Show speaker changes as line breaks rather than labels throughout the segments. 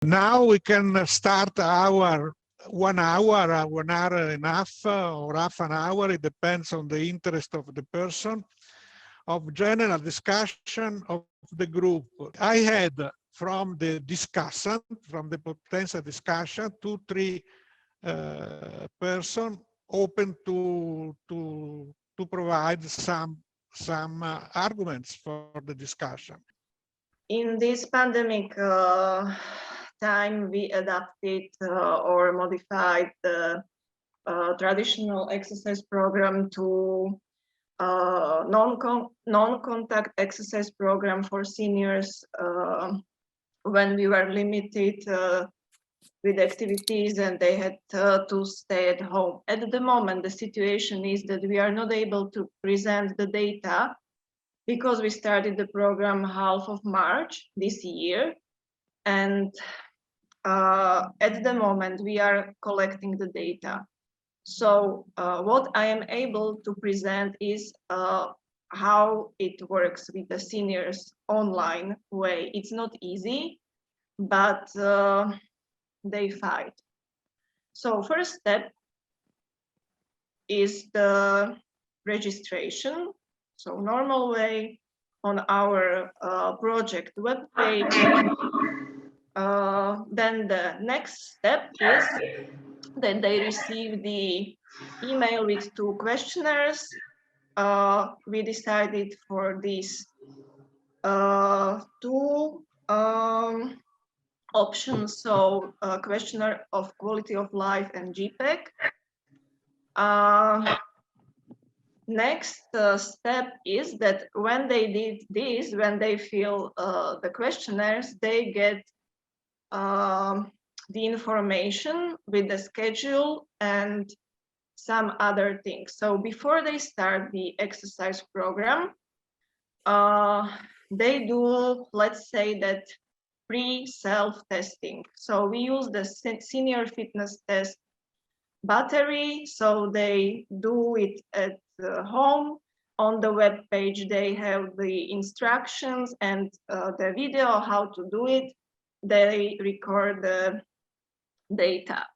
Now we can start our 1 hour, 1 hour and a half, or half an hour. It depends on the interest of the person, of general discussion of the group. I had from the discussant, from the potential discussion, 2-3 person open to provide some arguments for the discussion.
In this pandemic time, we adapted or modified the traditional exercise program to non-contact exercise program for seniors when we were limited with activities and they had to stay at home. At the moment, the situation is that we are not able to present the data because we started the program half of March this year. And at the moment, we are collecting the data. So what I am able to present is how it works with the seniors online way. It's not easy, but they fight. So first step is the registration. So normal way on our project webpage. Then the next step is that they receive the email with 2 questionnaires. We decided for these 2 options, so questionnaire of quality of life and GPEC. Next step is that when they did this, when they fill the questionnaires, they get the information with the schedule and some other things. So before they start the exercise program, they do, let's say that, pre-self-testing. So we use the senior fitness test battery. So they do it at home. On the web page, they have the instructions and the video how to do it. They record the data.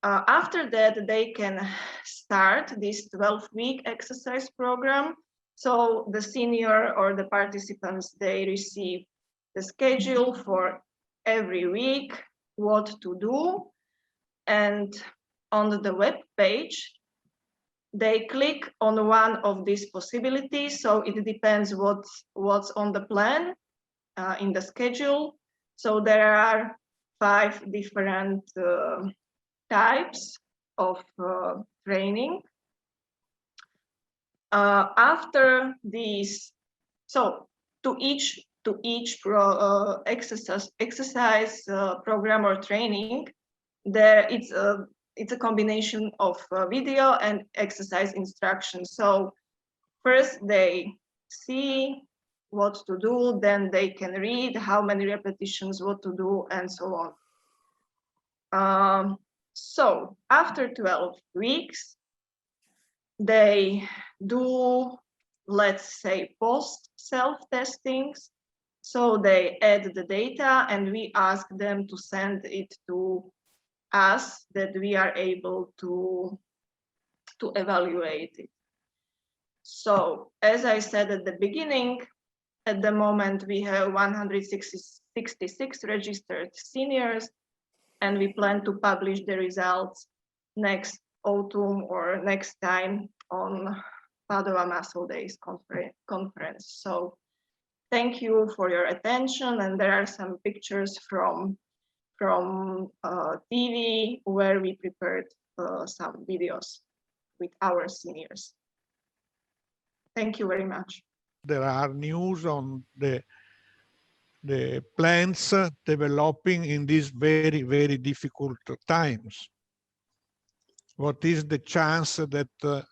After that, they can start this 12-week exercise program. So the senior or the participants, they receive the schedule for every week, what to do. And on the web page, they click on one of these possibilities. So it depends what's on the plan in the schedule. So there are 5 different types of training. After these, so to each exercise program or training, there it's a combination of video and exercise instructions. So first they see what to do, then they can read how many repetitions, what to do, and so on. So after 12 weeks, they do, let's say, post self-testings. So they add the data and we ask them to send it to us that we are able to evaluate it. So as I said at the beginning, at the moment we have 166 registered seniors, and we plan to publish the results next autumn or next time on Padua Muscle Days conference. So thank you for your attention, and there are some pictures from TV where we prepared some videos with our seniors. Thank you very much.
There are news on the plans developing in these very, very difficult times. What is the chance that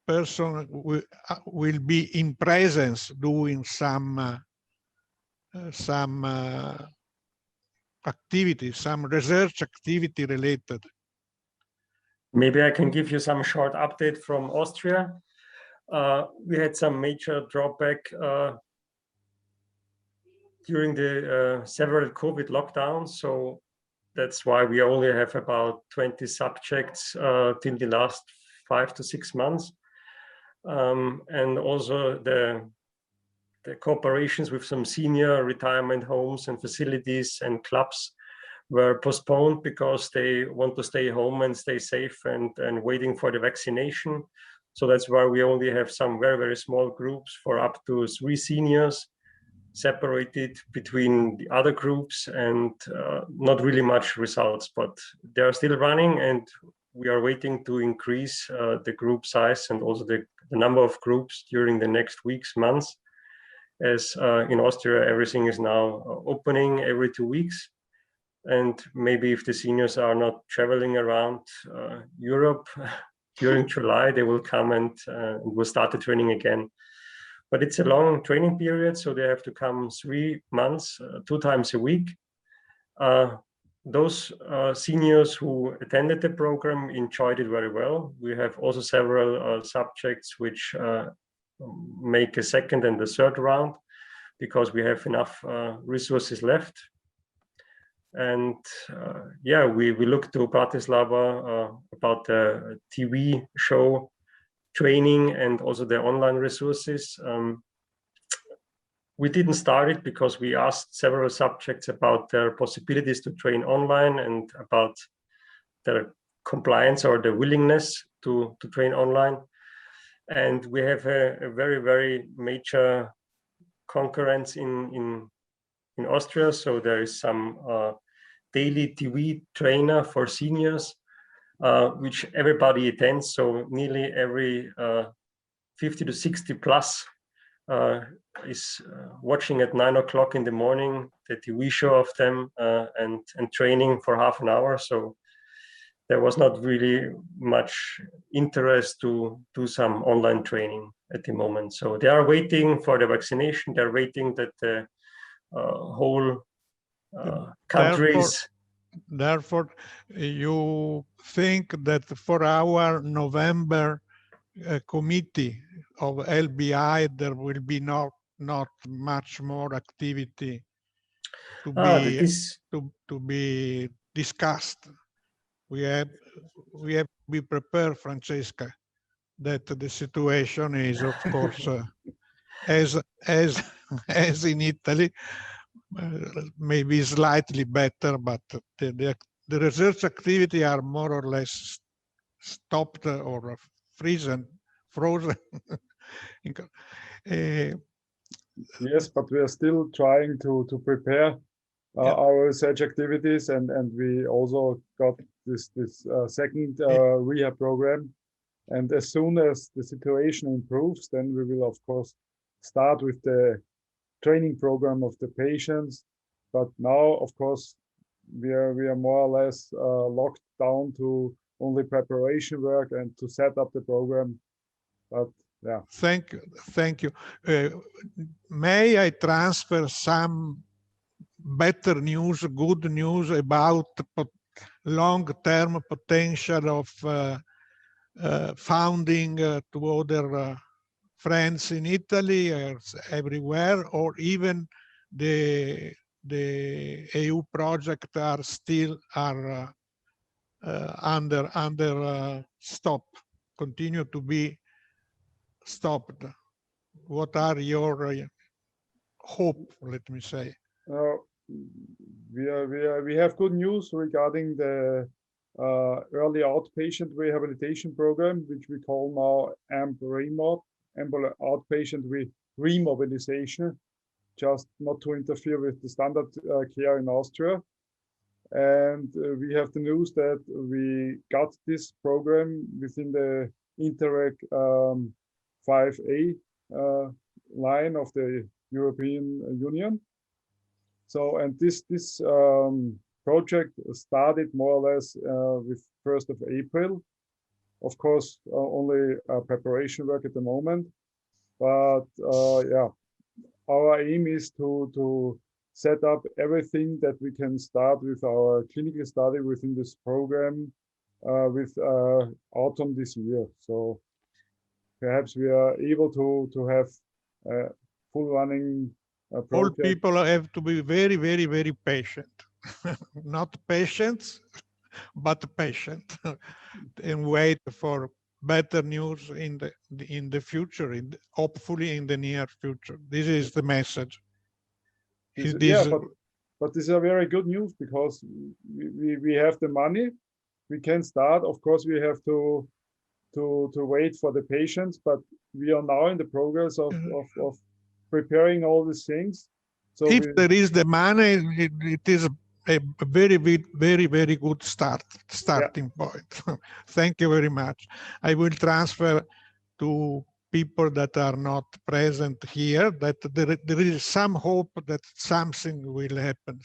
person will be in presence doing some activity, some research activity related?
Maybe I can give you some short update from Austria. We had some major drawback during the several COVID lockdowns. So that's why we only have about 20 subjects till the last 5 to 6 months. And also the cooperations with some senior retirement homes and facilities and clubs were postponed because they want to stay home and stay safe and waiting for the vaccination. So that's why we only have some very, very small groups for up to 3 seniors separated between the other groups, and not really much results, but they're still running, and we are waiting to increase the group size and also the number of groups during the next weeks, months, as in Austria, everything is now opening every 2 weeks. And maybe if the seniors are not traveling around Europe during July, they will come and we'll start the training again. But it's a long training period, so they have to come 3 months, 2 times a week. Those seniors who attended the program enjoyed it very well. We have also several subjects which make a second and a third round because we have enough resources left. And yeah, we look to Bratislava about the TV show training and also the online resources. We didn't start it because we asked several subjects about their possibilities to train online and about their compliance or the willingness to train online. And we have a very, very major concurrence in Austria. So there is some daily TV trainer for seniors, which everybody attends. So nearly every 50 to 60 plus is watching at 9 o'clock in the morning the TV show of them and training for half an hour. So there was not really much interest to do some online training at the moment. So they are waiting for the vaccination. They're waiting that the whole countries.
Therefore, you think that for our November committee of LBI, there will be not much more activity to be discussed. We have to be prepared, Francesca, that the situation is, of course, as in Italy, maybe slightly better, but the research activity are more or less stopped or frozen.
Yes, but we are still trying to prepare our research activities, and we also got this second rehab program. And as soon as the situation improves, then we will of course start with the training program of the patients. But now, of course, we are more or less locked down to only preparation work and to set up the program. But yeah.
Thank you. May I transfer some better news, good news about long-term potential of founding to other friends in Italy or everywhere, or even the EU project are still under stop, continue to be stopped. What are your hope, let me say?
We have good news regarding the early outpatient rehabilitation program, which we call now AMP-REMOB, outpatient remobilization, just not to interfere with the standard care in Austria. And we have the news that we got this program within the Interreg 5A line of the European Union. So, and this project started more or less with 1st of April. Of course, only preparation work at the moment. But yeah, our aim is to set up everything that we can start with our clinical study within this program with autumn this year. So perhaps we are able to have full running
All
project.
people have to be very, very, very patient. Not patients, but patient, and wait for better news in the future, hopefully in the near future. This is the message.
Yeah, but this is a very good news because we have the money, we can start. Of course, we have to wait for the patients, but we are now in the progress of preparing all these things. So
if there is the money, it is a very, very good starting point. Thank you very much. I will transfer to people that are not present here, that there is some hope that something will happen,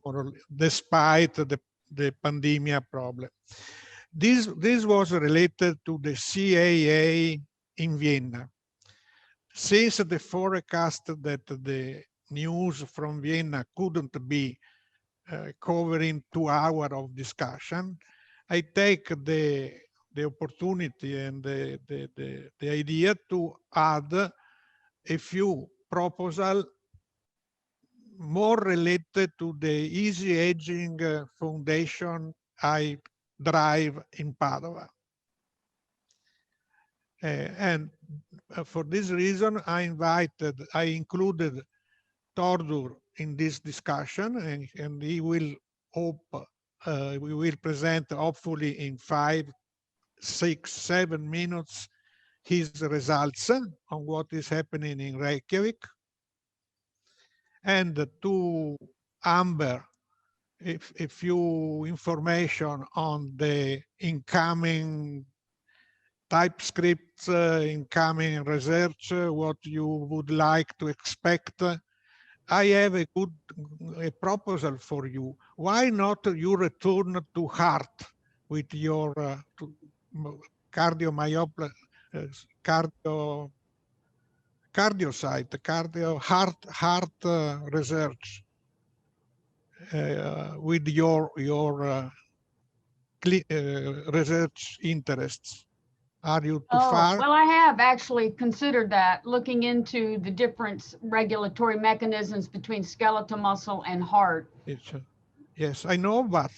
more or less, despite the pandemic problem. This was related to the CAA in Vienna. Since the forecast that the news from Vienna couldn't be covering 2 hours of discussion, I take the opportunity and the idea to add a few proposals more related to the Easy Aging Foundation I drive in Padua. And for this reason, I included Tordur in this discussion, and he will we will present hopefully in 5, 6, 7 minutes his results on what is happening in Reykjavik. And to Amber, a few information on the incoming TypeScript, incoming research, what you would like to expect. I have a proposal for you. Why not you return to heart with your cardiomyopathy, heart research with your research interests. Are you too far?
Well, I have actually considered that, looking into the different regulatory mechanisms between skeletal muscle and heart.
Yes, I know, but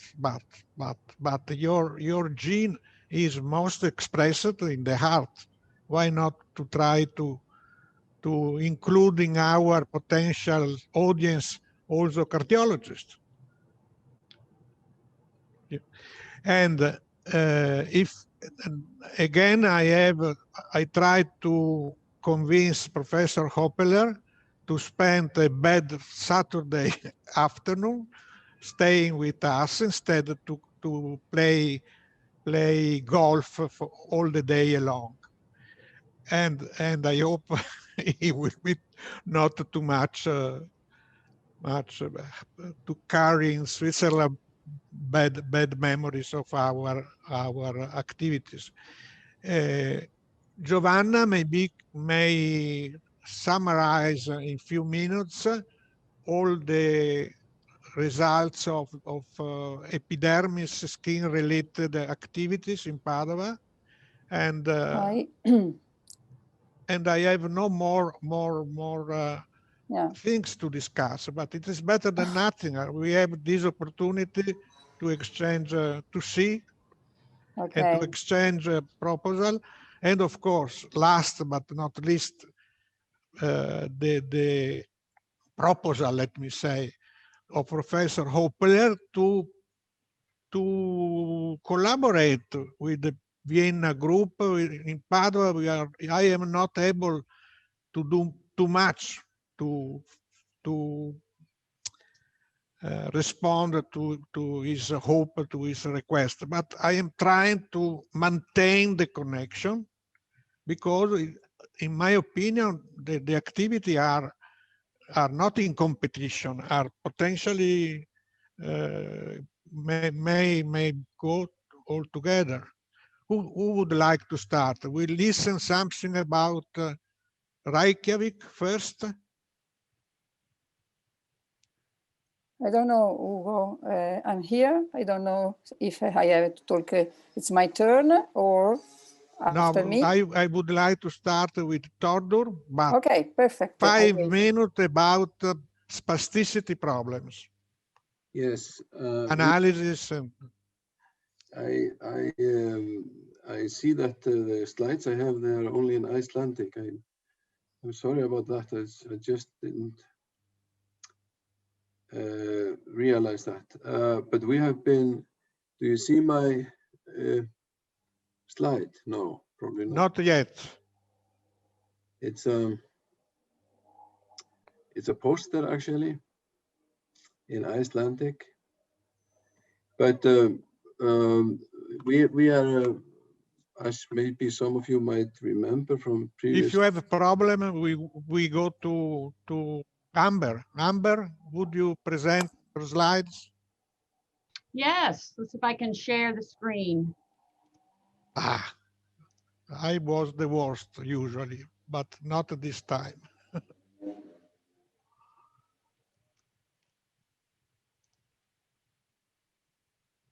your gene is most expressed in the heart. Why not to try to include in our potential audience also cardiologists? And if again I tried to convince Professor Hoppeler to spend a bad Saturday afternoon staying with us instead to play golf for all the day long. And I hope he will be not too much to carry in Switzerland bad memories of our activities. Giovanna may summarize in few minutes all the results of epidermis skin related activities in Padua, and and I have no more things to discuss, but it is better than nothing. We have this opportunity to exchange, to see, and to exchange a proposal. And of course, last but not least, the proposal, let me say, of Professor Hoppeler to collaborate with the Vienna group in Padua. I am not able to do too much to respond to his hope, to his request, but I am trying to maintain the connection, because in my opinion the activity are not in competition, are potentially may go all together. Who would like to start? We listen something about Reykjavik first.
I don't know, Ugo. I'm here. I don't know if I have to talk. It's my turn, or
Now,
After me?
I would like to start with Tordur, but
Okay, perfect. I
5
wait.
minutes about spasticity problems,
Yes,
analysis. And
I I I see that the slides I have there are only in Icelandic. I'm sorry about that. I just didn't realize that. But we have been. Do you see my slide? No, probably not.
not yet.
It's a poster actually in Icelandic. But we are, as maybe some of you might remember from previous.
If you have a problem, we go to Amber. Amber, would you present your slides?
Yes, let's see if I can share the screen.
Ah, I was the worst usually, but not this time.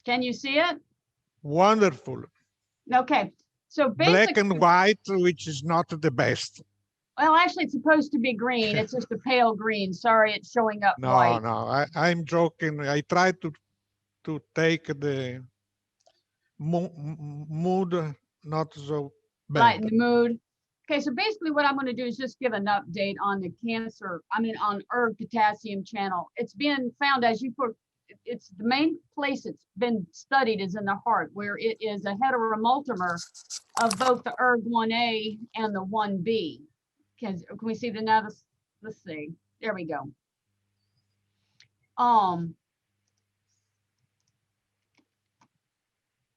Can you see it?
Wonderful.
Okay, so
Black
basically,
and white, which is not the best.
well, actually, it's supposed to be green. It's just a pale green. Sorry, it's showing up
No,
white.
no, I'm joking. I try to take the mood not so
Lighten
bad.
the mood. Okay, so basically what I'm going to do is just give an update on the on ERG potassium channel. It's been found, as you put, it's the main place it's been studied is in the heart, where it is a heteromultimer of both the ERG1A and the 1B. Can we see the now? Let's see. There we go.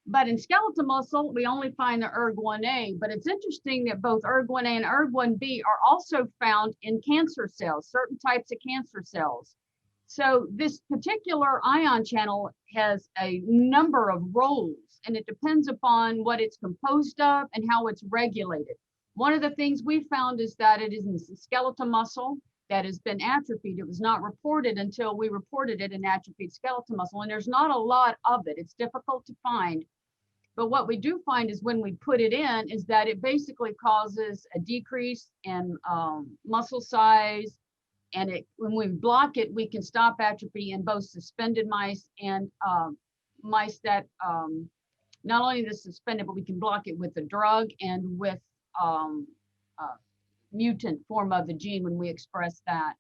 But in skeletal muscle, we only find the ERG1A, but it's interesting that both ERG1A and ERG1B are also found in cancer cells, certain types of cancer cells. So this particular ion channel has a number of roles, and it depends upon what it's composed of and how it's regulated. One of the things we found is that it is in the skeletal muscle that has been atrophied. It was not reported until we reported it in atrophied skeletal muscle, and there's not a lot of it. It's difficult to find. But what we do find is when we put it in is that it basically causes a decrease in muscle size. And when we block it, we can stop atrophy in both suspended mice and mice that not only the suspended, but we can block it with the drug and with mutant form of the gene when we express that.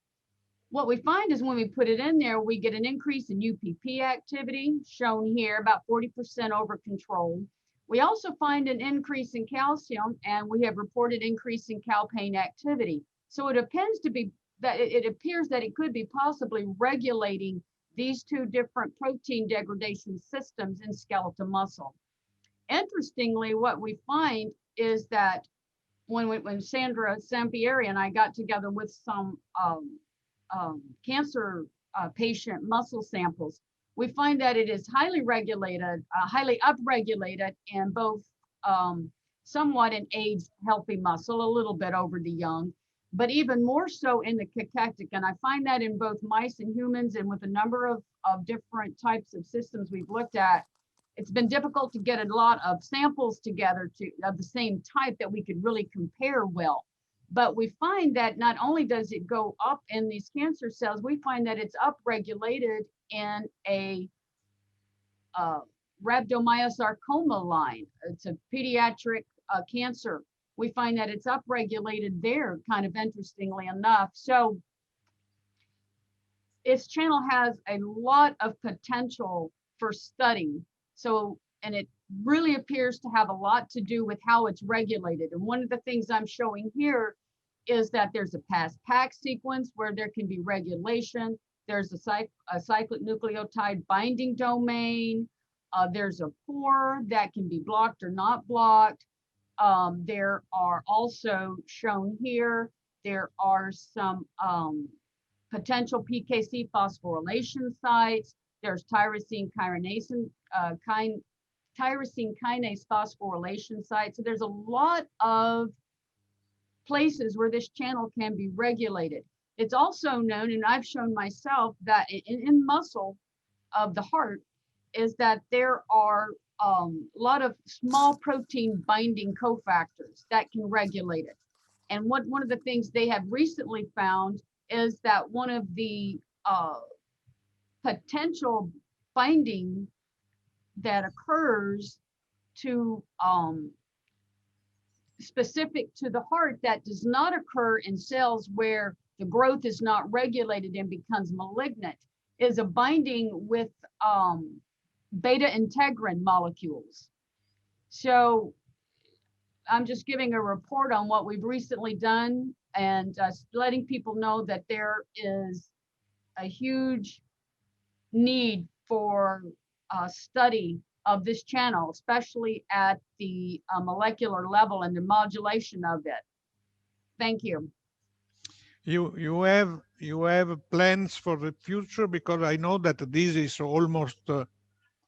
What we find is when we put it in there, we get an increase in UPP activity, shown here, about 40% over control. We also find an increase in calcium, and we have reported increase in calpain activity. So it appears that it could be possibly regulating these two different protein degradation systems in skeletal muscle. Interestingly, what we find is that when Sandra Sampieri and I got together with some cancer patient muscle samples, we find that it is highly regulated, highly upregulated in both somewhat in aged healthy muscle, a little bit over the young, but even more so in the cachectic. And I find that in both mice and humans, and with a number of different types of systems we've looked at. It's been difficult to get a lot of samples together of the same type that we could really compare well. But we find that not only does it go up in these cancer cells, we find that it's upregulated in a rhabdomyosarcoma line. It's a pediatric cancer. We find that it's upregulated there, kind of interestingly enough. So its channel has a lot of potential for study. So, and it really appears to have a lot to do with how it's regulated. And one of the things I'm showing here is that there's a PAS-PAC sequence where there can be regulation. There's a cyclic nucleotide binding domain. There's a pore that can be blocked or not blocked. There are also shown here, there are some potential PKC phosphorylation sites. There's tyrosine kinase phosphorylation sites. So there's a lot of places where this channel can be regulated. It's also known, and I've shown myself, that in muscle of the heart is that there are lot of small protein binding cofactors that can regulate it. And one of the things they have recently found is that one of the potential binding that occurs to specific to the heart that does not occur in cells where the growth is not regulated and becomes malignant is a binding with beta integrin molecules. So I'm just giving a report on what we've recently done and letting people know that there is a huge need for study of this channel, especially at the molecular level and the modulation of it. Thank you.
You have plans for the future, because I know that this is almost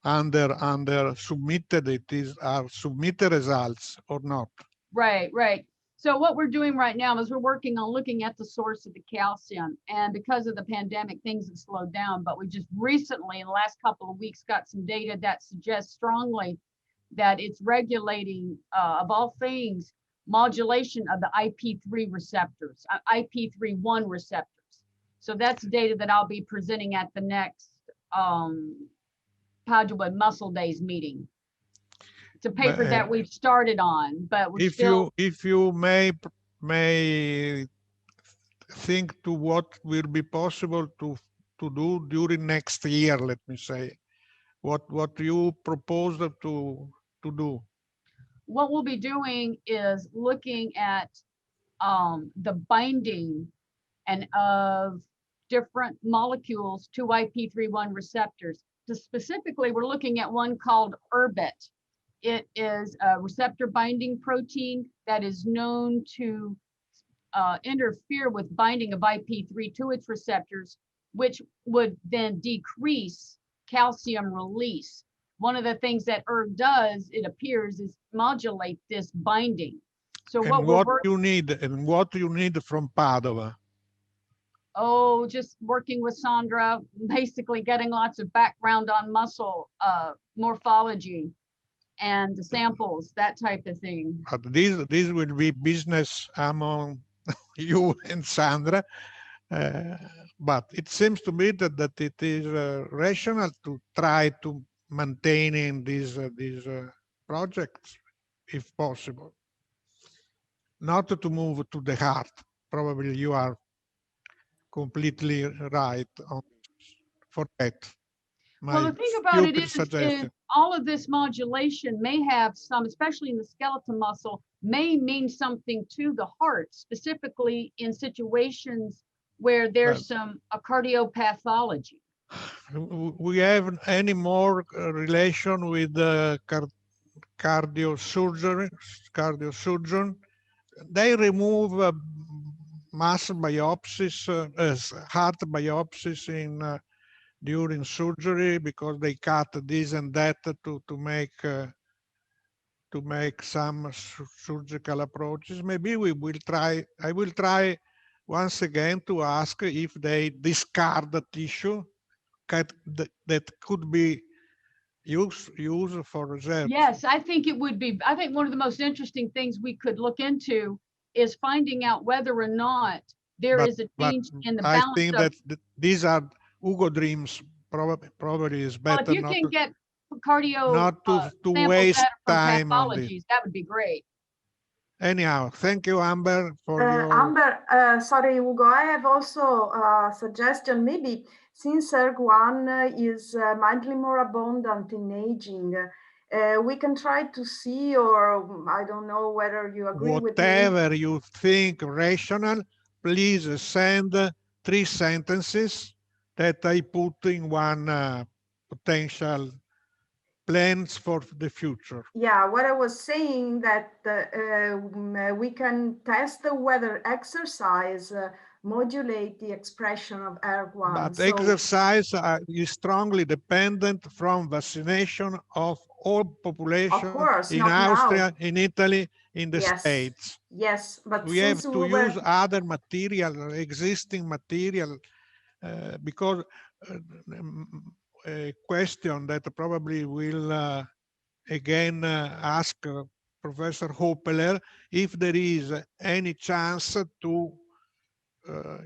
under submitted. It is are submitted results or not.
Right, right. So what we're doing right now is we're working on looking at the source of the calcium. And because of the pandemic, things have slowed down. But we just recently, in the last couple of weeks, got some data that suggests strongly that it's regulating, of all things, modulation of the IP3 receptors, IP3-1 receptors. So that's data that I'll be presenting at the next Padua Muscle Days meeting. It's a paper that we've started on, but we're
If you may think to what will be possible to do during next year, let me say, what you propose to do.
What we'll be doing is looking at the binding and of different molecules to IP3-1 receptors. So specifically, we're looking at one called ERBIT. It is a receptor binding protein that is known to interfere with binding of IP3 to its receptors, which would then decrease calcium release. One of the things that ERG does, it appears, is modulate this binding. So
And what you need from Padua?
Oh, just working with Sandra, basically getting lots of background on muscle morphology and the samples, that type of thing.
But this will be business among you and Sandra. But it seems to me that it is rational to try to maintain these projects, if possible. Not to move to the heart. Probably you are completely right for that.
Well, the thing about it is all of this modulation may have some, especially in the skeletal muscle, may mean something to the heart, specifically in situations where there's a cardiopathology.
We have any more relation with the cardiosurgeon? They remove muscle biopsies, heart biopsies during surgery, because they cut this and that to make some surgical approaches. Maybe we will try. I will try once again to ask if they discard the tissue that could be used for reserve.
Yes, I think it would be. I think one of the most interesting things we could look into is finding out whether or not there is a change in the balance.
I think that these are Hugo dreams. Probably is better.
Well, if you can get cardio
not to waste time on this.
That would be great.
Anyhow, thank you, Amber, for your...
Amber, sorry, Hugo, I have also a suggestion. Maybe since ERG1 is mildly more abundant in aging, we can try to see, or I don't know whether you agree with me.
Whatever you think rational, please send 3 sentences that I put in one potential plans for the future.
Yeah, what I was saying that we can test whether exercise modulate the expression of ERG1.
But exercise is strongly dependent from vaccination of all population in Austria, in Italy, in the States.
Yes, but
we have to use other material, existing material, because a question that probably will again ask Professor Hoppeler if there is any chance to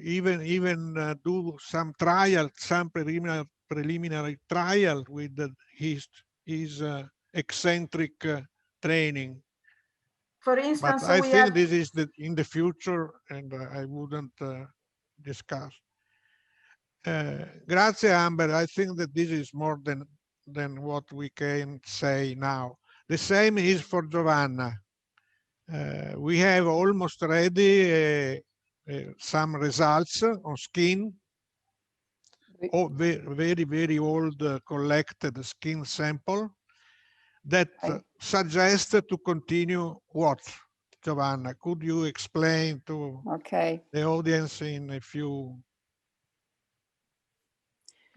even do some trial, some preliminary trial with his eccentric training.
For
But
instance,
I
we
think
have
this is in the future, and I wouldn't discuss. Grazie, Amber. I think that this is more than what we can say now. The same is for Giovanna. We have almost ready some results on skin, very old collected skin sample that suggest to continue what? Giovanna, could you explain to the audience in a few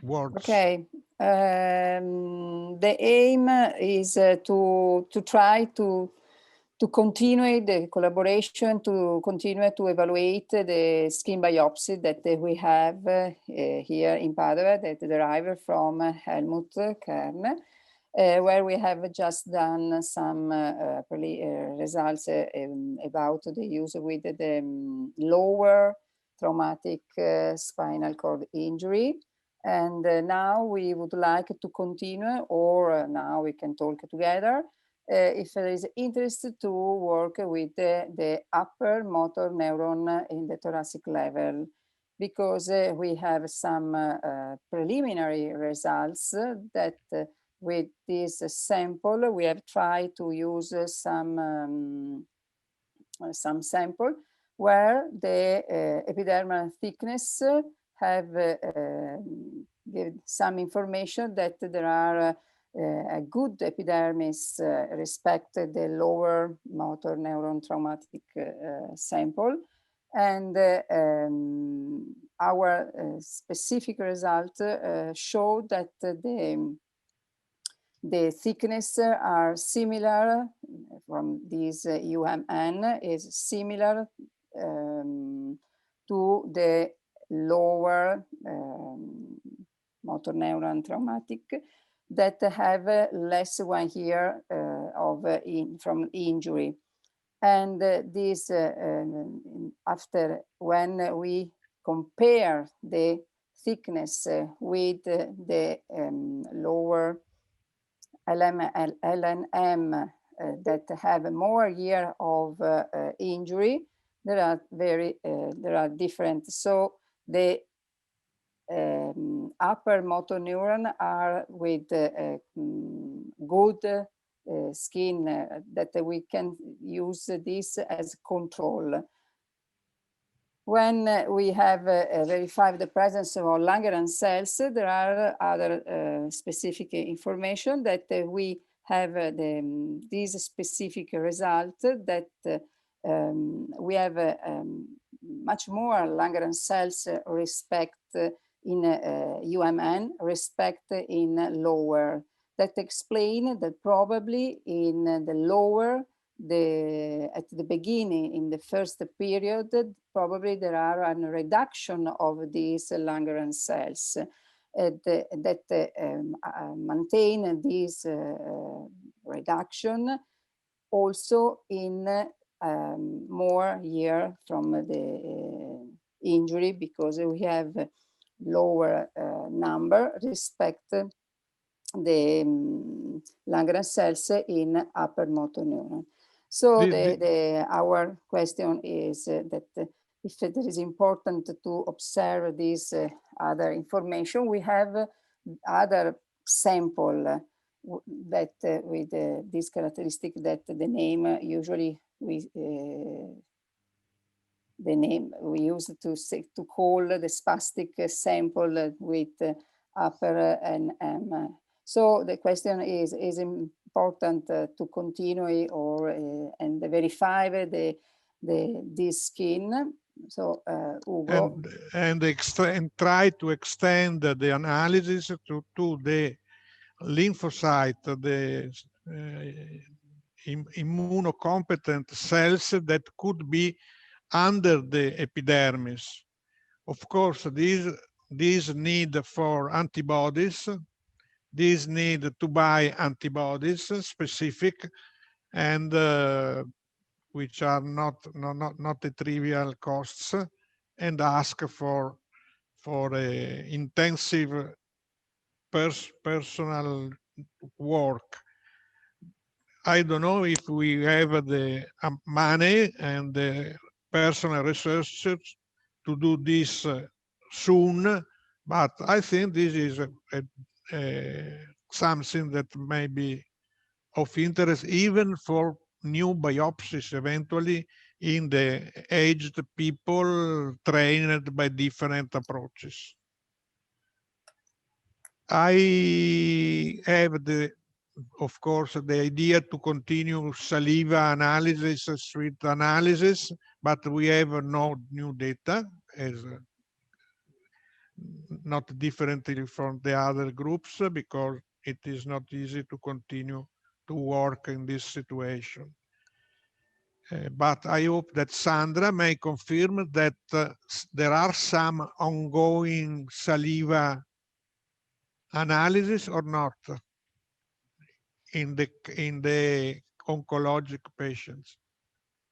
words?
Okay. The aim is to try to continue the collaboration, to continue to evaluate the skin biopsy that we have here in Padua that derived from Helmut Kern, where we have just done some results about the use with the lower traumatic spinal cord injury. And now we would like to continue, or now we can talk together, if there is interest to work with the upper motor neuron in the thoracic level, because we have some preliminary results that with this sample, we have tried to use some sample where the epidermal thickness have give some information that there are a good epidermis respect the lower motor neuron traumatic sample. And our specific result showed that the thickness are similar from this UMN is similar to the lower motor neuron traumatic that have less 1 year from injury. And this after when we compare the thickness with the lower LNM that have more year of injury, there are different. So the upper motor neuron are with good skin that we can use this as control. When we have verified the presence of Langerhans cells, there are other specific information that we have this specific result that we have much more Langerhans cells respect in UMN, respect in lower. That explain that probably in the lower, at the beginning, in the first period, probably there are a reduction of these Langerhans cells that maintain this reduction also in more year from the injury, because we have lower number respect the Langerhans cells in upper motor neuron. So our question is that if it is important to observe this other information, we have other sample that with this characteristic that the name usually the name we use to call the spastic sample with upper NM. So the question is important to continue or and verify this skin. So Ugo.
And try to extend the analysis to the lymphocyte, the immunocompetent cells that could be under the epidermis. Of course, these need for antibodies These need to buy antibodies specific and which are not a trivial costs, and ask for intensive personal work. I don't know if we have the money and the personal researchers to do this soon, but I think this is something that may be of interest even for new biopsies eventually in the aged people trained by different approaches. I have of course, the idea to continue saliva analysis, sweat analysis, but we have no new data, as not differently from the other groups, because it is not easy to continue to work in this situation. But I hope that Sandra may confirm that there are some ongoing saliva analysis or not in the oncologic patients.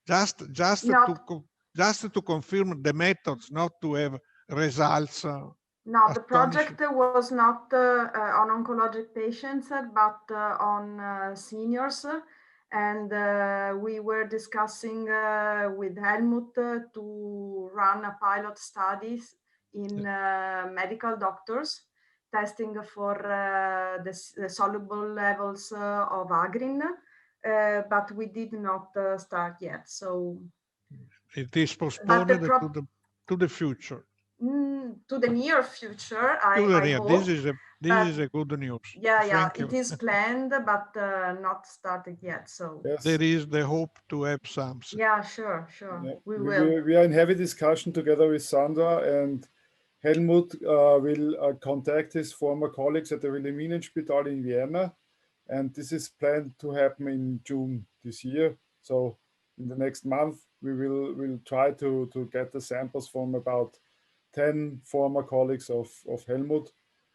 Just to confirm the methods, not to have results.
No, the project was not on oncologic patients, but on seniors. And we were discussing with Helmut to run a pilot studies in medical doctors, testing for the soluble levels of agrin, but we did not start yet. So
it is postponed to the future.
To the near future, I hope.
This is a good news.
Yeah, it is planned, but not started yet. So
Yes.
There is the hope to have something.
Yeah, sure.
Yeah.
We will.
We are in heavy discussion together with Sandra, and Helmut will contact his former colleagues at the Wilhelminenspital in Vienna, and this is planned to happen in June this year. So in the next month, we'll try to get the samples from about 10 former colleagues of Helmut,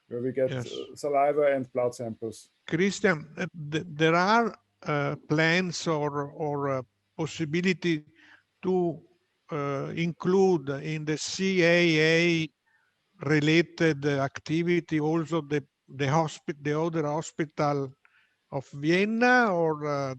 where we get saliva and blood samples.
Christian, there are plans or possibility to include in the CAA related activity also the other hospital of Vienna, or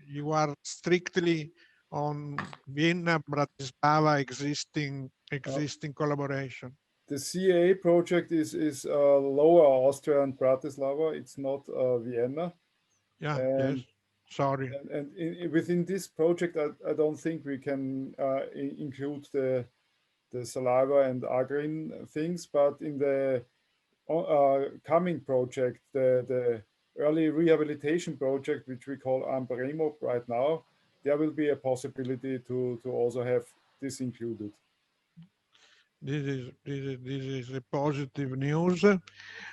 you are strictly on Vienna, Bratislava existing collaboration?
The CAA project is Lower Austria and Bratislava. It's not Vienna.
Yeah,
and,
yes. Sorry.
And within this project, I don't think we can include the saliva and agrin things, but in the coming project, the early rehabilitation project, which we call AMBREMO right now, there will be a possibility to also have this included.
This is a positive news,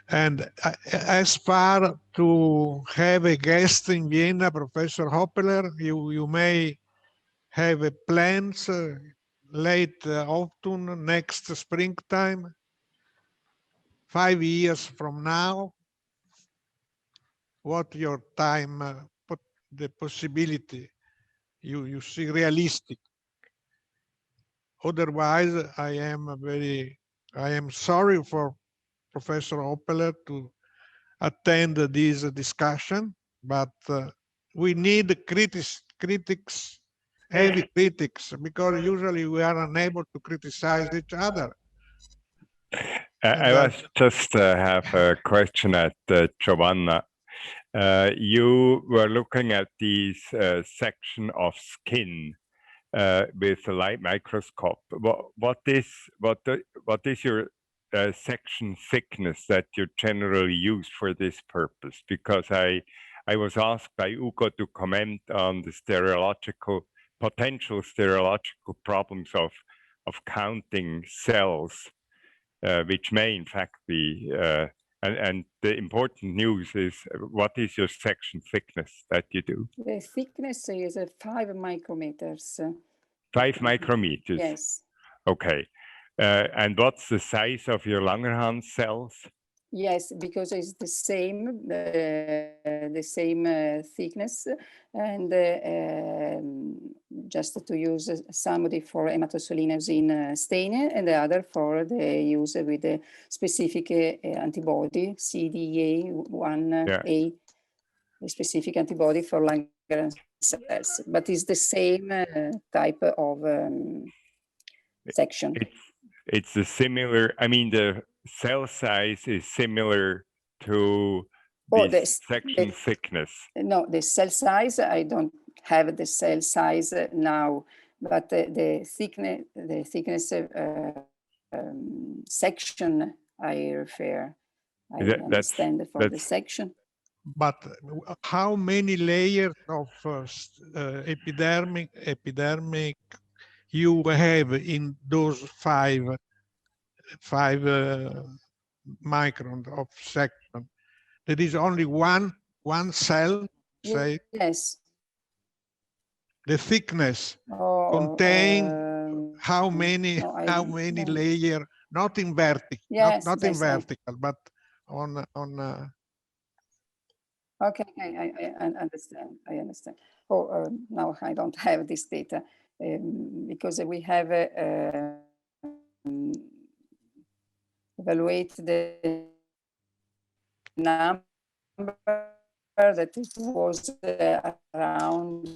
and as far to have a guest in Vienna, Professor Hoppeler, you may have plans late autumn, next springtime, 5 years from now. What your time, the possibility you see realistic? Otherwise, I am sorry for Professor Hoppeler to attend this discussion, but we need critics, heavy critics, because usually we are unable to criticize each other.
I was just have a question at Giovanna. You were looking at these section of skin with a light microscope. What is your section thickness that you generally use for this purpose? Because I was asked by Ugo to comment on the potential stereological problems of counting cells, which may in fact be, and the important news is, what is your section thickness that you do?
The thickness is 5 micrometers.
5 micrometers?
Yes.
Okay. And what's the size of your Langerhans cells?
Yes, because it's the same thickness, and just to use somebody for hematosolenosin staining, and the other for the use with the specific antibody CD1A, the specific antibody for Langerhans cells. But it's the same type of section.
It's a similar, I mean, the cell size is similar to the section thickness.
No, the cell size, I don't have the cell size now, but the thickness section I refer. I understand for the section.
But how many layers of epidermic you have in those five micron of section? There is only one cell, say.
Yes.
The thickness contain how many layer, not in vertical,
yes,
not in vertical, but on.
Okay, I understand. I understand. Oh, now I don't have this data because we have evaluate the number that it was around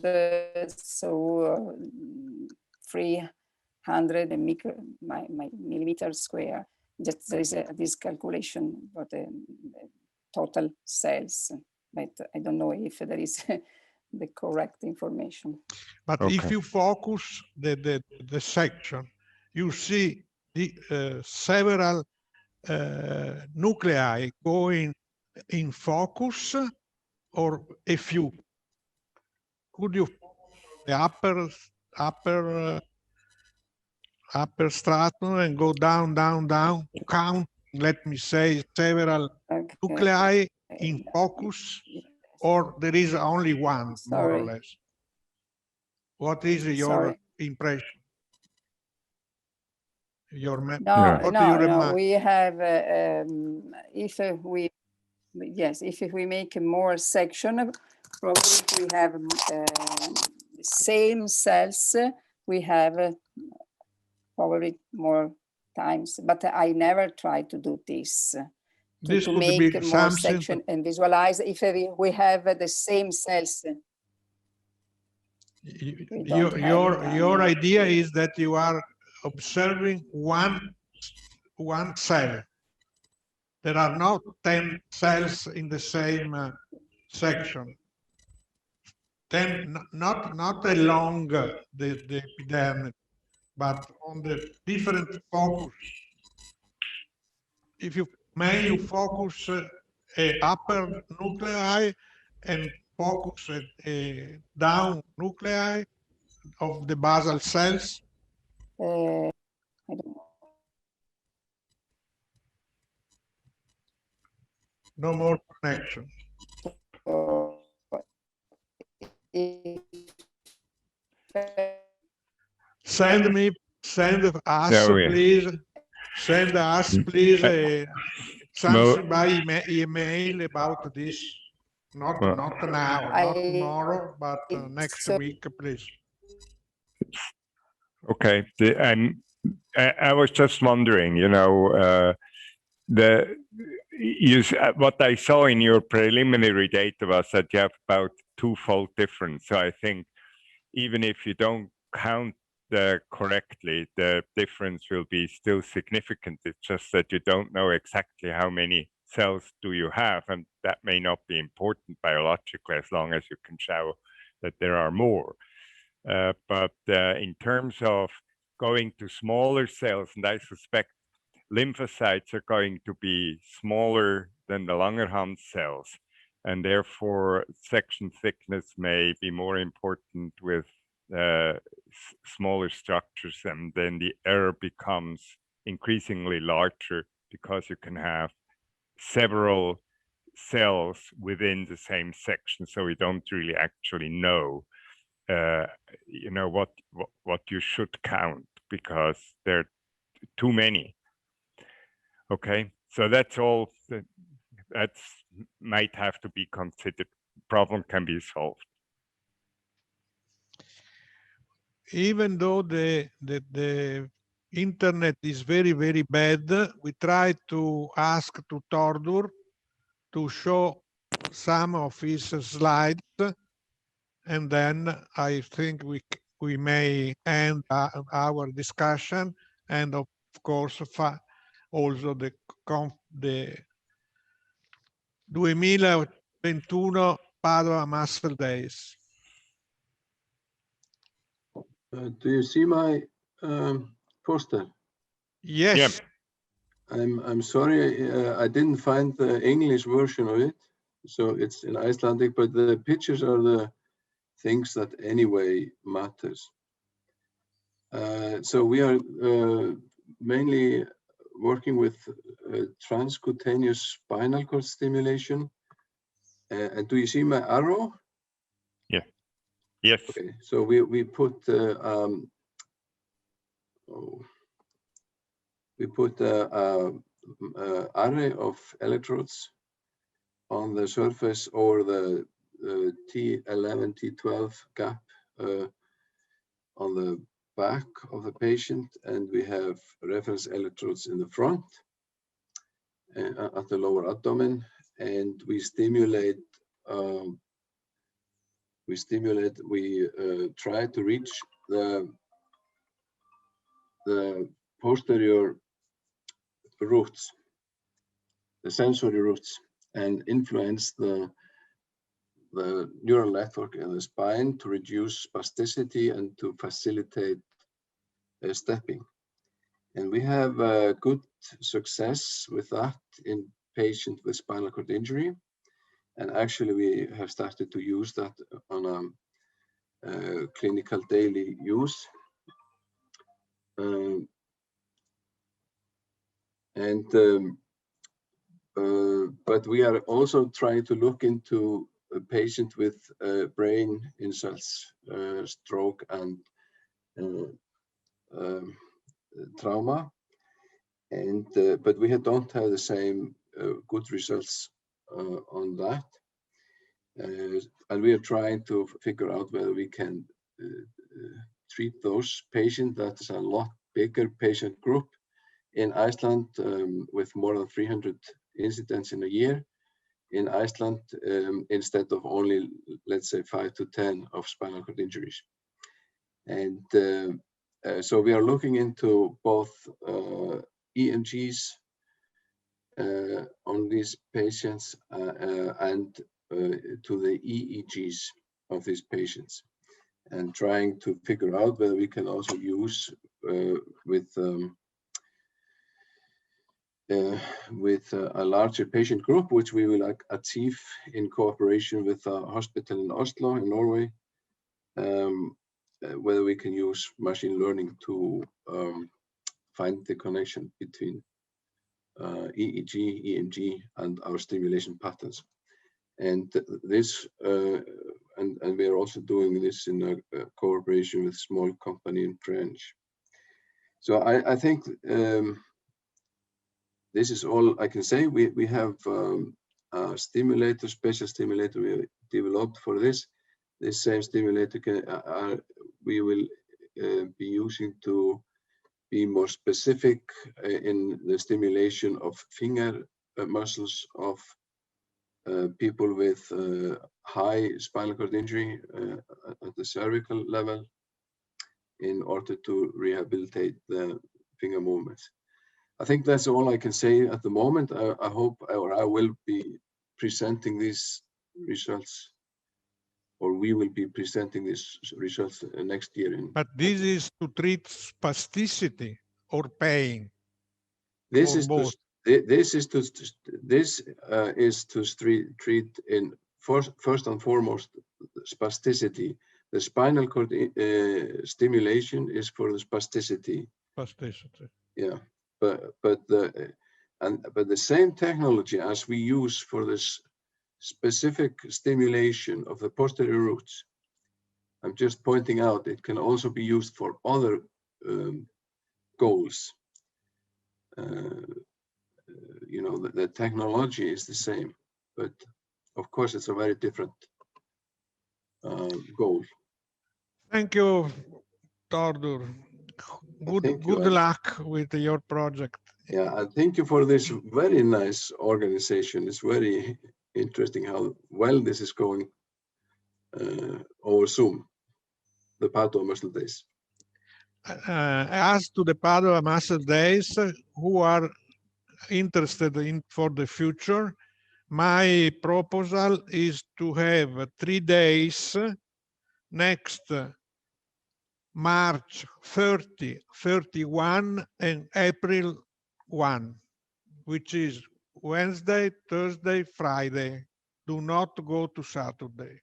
300 millimeter square. Just there is this calculation for the total cells, but I don't know if there is the correct information.
But if you focus the section, you see the several nuclei going in focus, or a few. Could you the upper stratum and go down, count, let me say, several nuclei in focus, or there is only one, more or less? What is your impression?
No, we have, if we make more section, probably we have the same cells, we have probably more times, but I never try to do this. To make more section and visualize if we have the same cells.
Your idea is that you are observing one cell. There are not 10 cells in the same section. 10, not along the epidermis, but on the different focus. If you may, focus a upper nuclei and focus a down nuclei of the basal cells.
I don't know.
No more connection. Send us, please. Send us, please, something by email about this. Not now, not tomorrow, but next week, please.
Okay, I was just wondering, you know, what I saw in your preliminary data was that you have about twofold difference. So I think even if you don't count correctly, the difference will be still significant. It's just that you don't know exactly how many cells do you have, and that may not be important biologically as long as you can show that there are more. But in terms of going to smaller cells, and I suspect lymphocytes are going to be smaller than the Langerhans cells, and therefore section thickness may be more important with smaller structures, and then the error becomes increasingly larger because you can have several cells within the same section, so we don't really actually know you know what you should count because there are too many. Okay, so that's all that's might have to be considered. Problem can be solved.
Even though the internet is very, very bad, we try to ask to Tordur to show some of his slides, and then I think we may end our discussion, and of course also the 2021 Padua Muscle Days.
Do you see my poster?
Yes.
Yeah.
I'm sorry, I didn't find the English version of it, so it's in Icelandic, but the pictures are the things that anyway matters. So we are mainly working with transcutaneous spinal cord stimulation. And do you see my arrow?
Yeah. Yes.
Okay, so we put array of electrodes on the surface or the T11, T12 gap on the back of the patient, and we have reference electrodes in the front at the lower abdomen, and we stimulate. We try to reach the posterior roots, the sensory roots, and influence the neural network in the spine to reduce spasticity and to facilitate stepping. And we have good success with that in patients with spinal cord injury. And actually, we have started to use that on a clinical daily use. But we are also trying to look into a patient with brain insults, stroke, and trauma, and but we don't have the same good results on that, and we are trying to figure out whether we can treat those patients. That is a lot bigger patient group in Iceland, with more than 300 incidents in a year in Iceland, instead of only, let's say, 5 to 10 of spinal cord injuries. And so we are looking into both EMGs on these patients and to the EEGs of these patients, and trying to figure out whether we can also use with a larger patient group, which we will achieve in cooperation with a hospital in Oslo, in Norway, whether we can use machine learning to find the connection between EEG, EMG, and our stimulation patterns. And this, and we are also doing this in a cooperation with a small company in French. So I think this is all I can say. We have a stimulator, special stimulator we developed for this. This same stimulator we will be using to be more specific in the stimulation of finger muscles of people with high spinal cord injury at the cervical level, in order to rehabilitate the finger movements. I think that's all I can say at the moment. I hope, or I will be presenting these results, or we will be presenting these results next year.
But this is to treat spasticity or pain.
This
or
is
both.
this is to treat in first and foremost spasticity. The spinal cord stimulation is for the spasticity.
Spasticity.
Yeah, but the same technology as we use for this specific stimulation of the posterior roots, I'm just pointing out, it can also be used for other goals. you know, the technology is the same, but of course it's a very different goal.
Thank you, Tordur. Good luck with your project.
Yeah, and thank you for this very nice organization. It's very interesting how well this is going over Zoom, the Padua Muscle Days.
As to the Padua Muscle Days, who are interested in for the future, my proposal is to have 3 days next March 30, 31, and April 1, which is Wednesday, Thursday, Friday. Do not go to Saturday.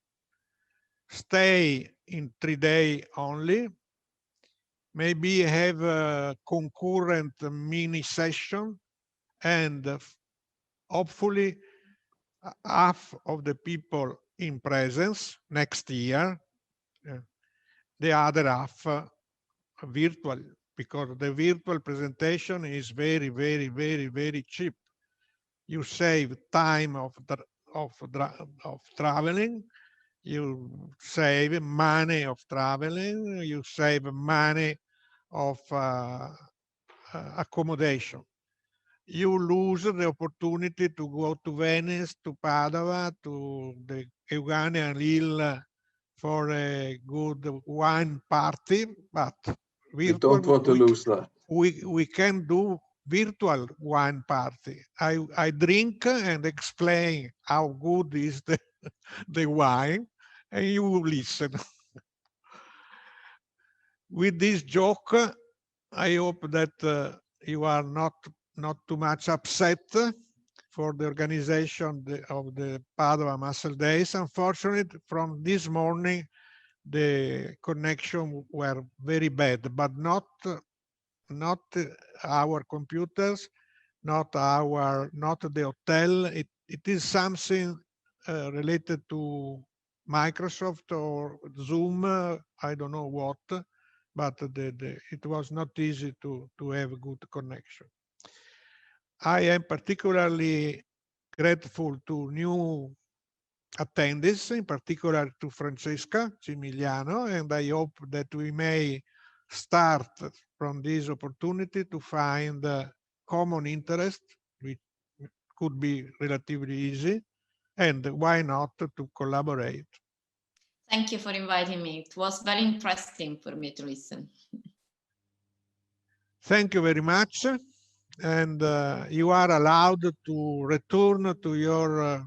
Stay in 3 days only. Maybe have a concurrent mini session, and hopefully half of the people in presence next year, the other half virtual, because the virtual presentation is very, very, very, very cheap. You save time of traveling, you save money of traveling, you save money of accommodation. You lose the opportunity to go to Venice, to Padua, to the Euganean Hill for a good wine party, but
We don't want to lose that.
We can do virtual wine party. I drink and explain how good is the wine, and you will listen. With this joke, I hope that you are not too much upset for the organization of the Padua Muscle Days. Unfortunately, from this morning, the connection were very bad, but not our computers, not the hotel. It is something related to Microsoft or Zoom. I don't know what, but it was not easy to have a good connection. I am particularly grateful to new attendees, in particular to Francesca Cimigliano, and I hope that we may start from this opportunity to find common interest, which could be relatively easy, and why not to collaborate.
Thank you for inviting me. It was very interesting for me to listen.
Thank you very much. And you are allowed to return to your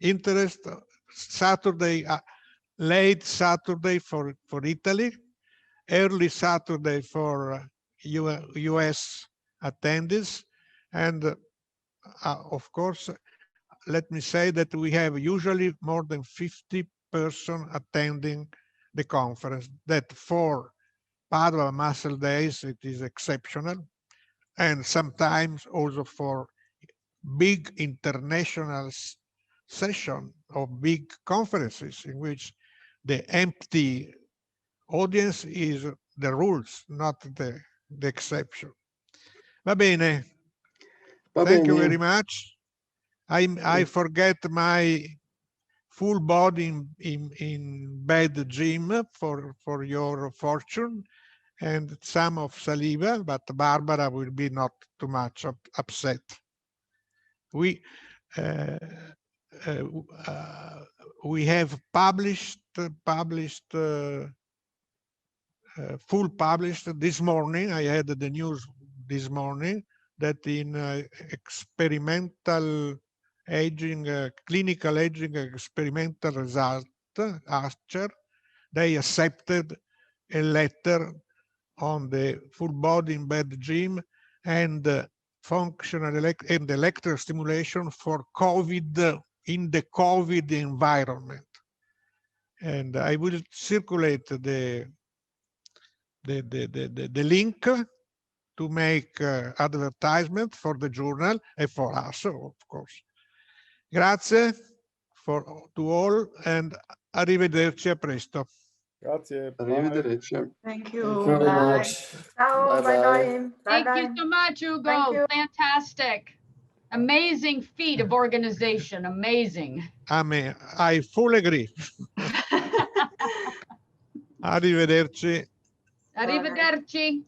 interest Saturday, late Saturday for Italy, early Saturday for US attendees. And of course, let me say that we have usually more than 50 persons attending the conference. That for Padua Muscle Days, it is exceptional. And sometimes also for big international session of big conferences in which the empty audience is the rules, not the exception. Va bene. Thank you very much. I forget my full body in bed gym for your fortune, and some of saliva, but Barbara will be not too much upset. We have published full published this morning. I had the news this morning that in experimental aging, clinical aging experimental result, ASCHER, they accepted a letter on the full body in bed gym and functional and electrical stimulation for COVID in the COVID environment. And I will circulate the link to make advertisement for the journal and for us, of course. Grazie to all, and arrivederci, a presto.
Grazie.
Arrivederci.
Thank you.
Thank you very
Bye.
much.
Ciao,
Bye-bye.
bye bye.
Thank
Bye
you
bye.
so much, Ugo.
Thank you.
Fantastic. Amazing feat of organization. Amazing.
I fully agree. Arrivederci.
Arrivederci.